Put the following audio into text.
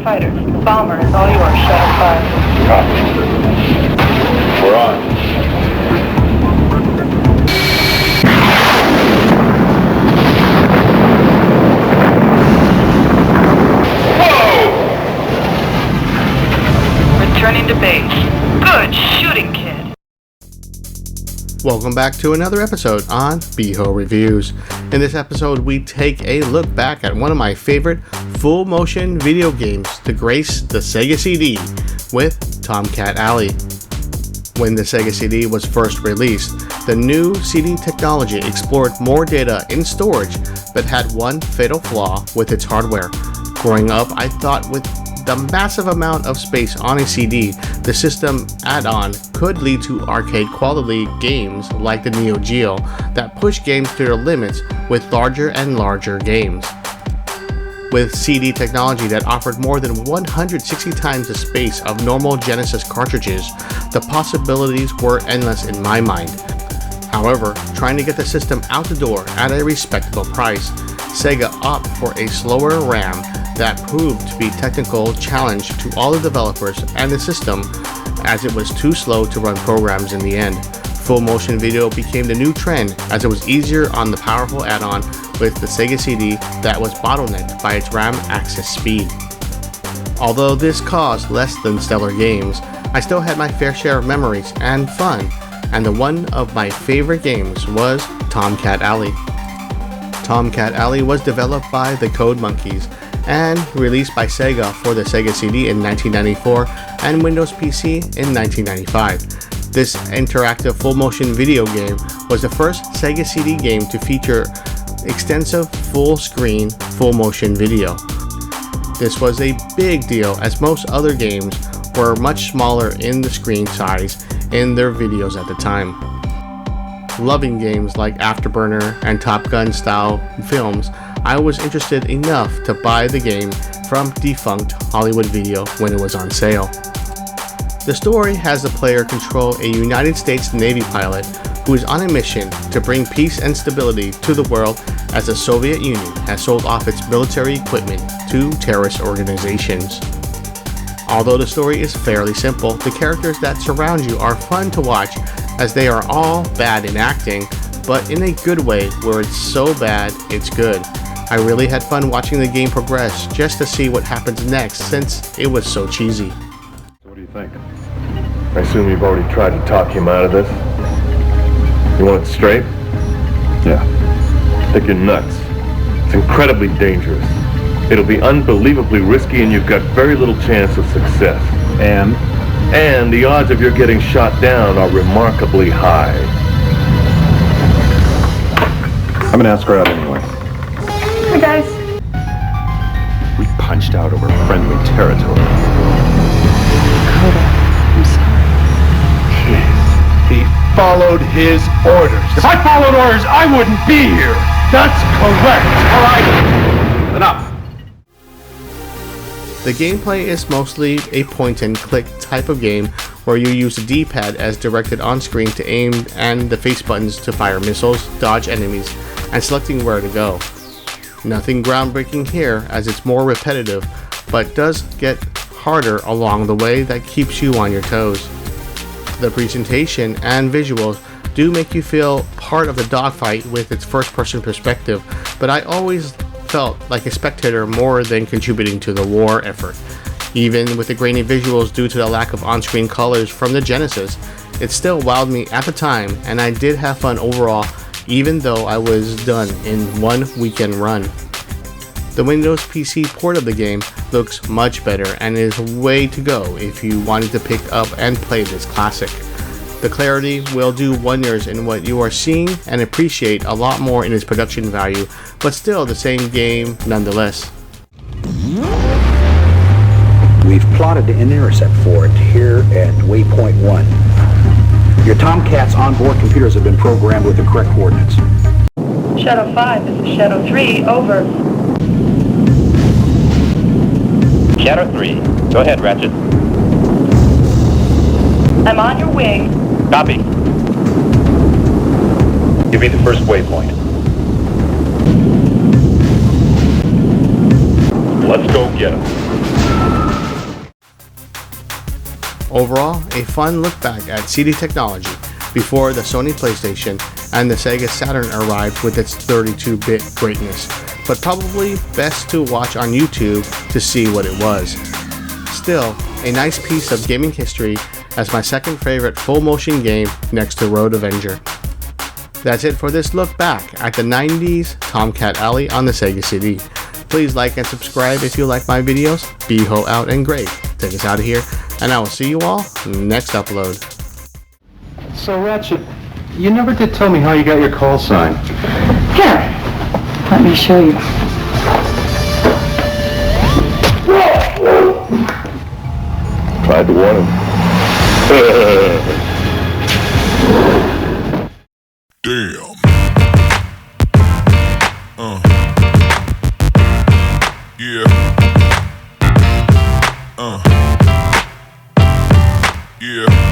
fighters. Bomber is all yours, Shadow 5. Copy. We're on. Returning to base. Good shooting, kid. Welcome back to another episode on Beho Reviews. In this episode, we take a look back at one of my favorite full-motion video games to grace the Sega CD with Tomcat Alley. When the Sega CD was first released, the new CD technology explored more data in storage, but had one fatal flaw with its hardware. Growing up, I thought with the massive amount of space on a CD, the system add-on could lead to arcade quality games like the Neo Geo that push games to their limits with larger and larger games. With CD technology that offered more than 160 times the space of normal Genesis cartridges, the possibilities were endless in my mind. However, trying to get the system out the door at a respectable price, Sega opted for a slower RAM that proved to be a technical challenge to all the developers and the system, as it was too slow to run programs in the end. Full motion video became the new trend as it was easier on the powerful add-on with the Sega CD that was bottlenecked by its RAM access speed. Although this caused less than stellar games, I still had my fair share of memories and fun, and the one of my favorite games was Tomcat Alley. Tomcat Alley was developed by the Code Monkeys and released by Sega for the Sega CD in 1994 and Windows PC in 1995. This interactive full-motion video game was the first Sega CD game to feature extensive full-screen, full-motion video. This was a big deal as most other games were much smaller in the screen size in their videos at the time. Loving games like Afterburner and Top Gun style films, I was interested enough to buy the game from defunct Hollywood Video when it was on sale. The story has the player control a United States Navy pilot who is on a mission to bring peace and stability to the world as the Soviet Union has sold off its military equipment to terrorist organizations. Although the story is fairly simple, the characters that surround you are fun to watch as they are all bad in acting, but in a good way where it's so bad it's good. I really had fun watching the game progress just to see what happens next since it was so cheesy. What do you think? I assume you've already tried to talk him out of this? You want it straight? Yeah. I think you're nuts. It's incredibly dangerous. It'll be unbelievably risky and you've got very little chance of success. And the odds of your getting shot down are remarkably high. I'm gonna ask her out anyway. Hi, guys. We punched out over friendly territory. Coda, I'm sorry. Jeez. He followed his orders. If I followed orders, I wouldn't be here. That's correct. All right. Enough. The gameplay is mostly a point-and-click type of game where you use the D-pad as directed on screen to aim and the face buttons to fire missiles, dodge enemies, and selecting where to go. Nothing groundbreaking here as it's more repetitive, but does get harder along the way that keeps you on your toes. The presentation and visuals do make you feel part of the dogfight with its first-person perspective, but I always felt like a spectator more than contributing to the war effort. Even with the grainy visuals due to the lack of on-screen colors from the Genesis, it still wowed me at the time, and I did have fun overall, even though I was done in one weekend run. The Windows PC port of the game looks much better and is way to go if you wanted to pick up and play this classic. The clarity will do wonders in what you are seeing and appreciate a lot more in its production value, but still the same game nonetheless. We've plotted an intercept for it here at waypoint 1. Your Tomcat's onboard computers have been programmed with the correct coordinates. Shadow 5, this is Shadow 3, over. Shadow 3, go ahead, Ratchet. I'm on your wing. Copy. Give me the first waypoint. Let's go get him. Overall, a fun look back at CD technology before the Sony PlayStation and the Sega Saturn arrived with its 32-bit greatness, but probably best to watch on YouTube to see what it was. Still, a nice piece of gaming history as my second favorite full-motion game next to Road Avenger. That's it for this look back at the 90s Tomcat Alley on the Sega CD. Please like and subscribe if you like my videos. B-Ho out and great. Take us out of here, and I will see you all next upload. So, Ratchet, you never did tell me how you got your call sign. Here, let me show you. Tried to warn him. Damn. Yeah. Yeah.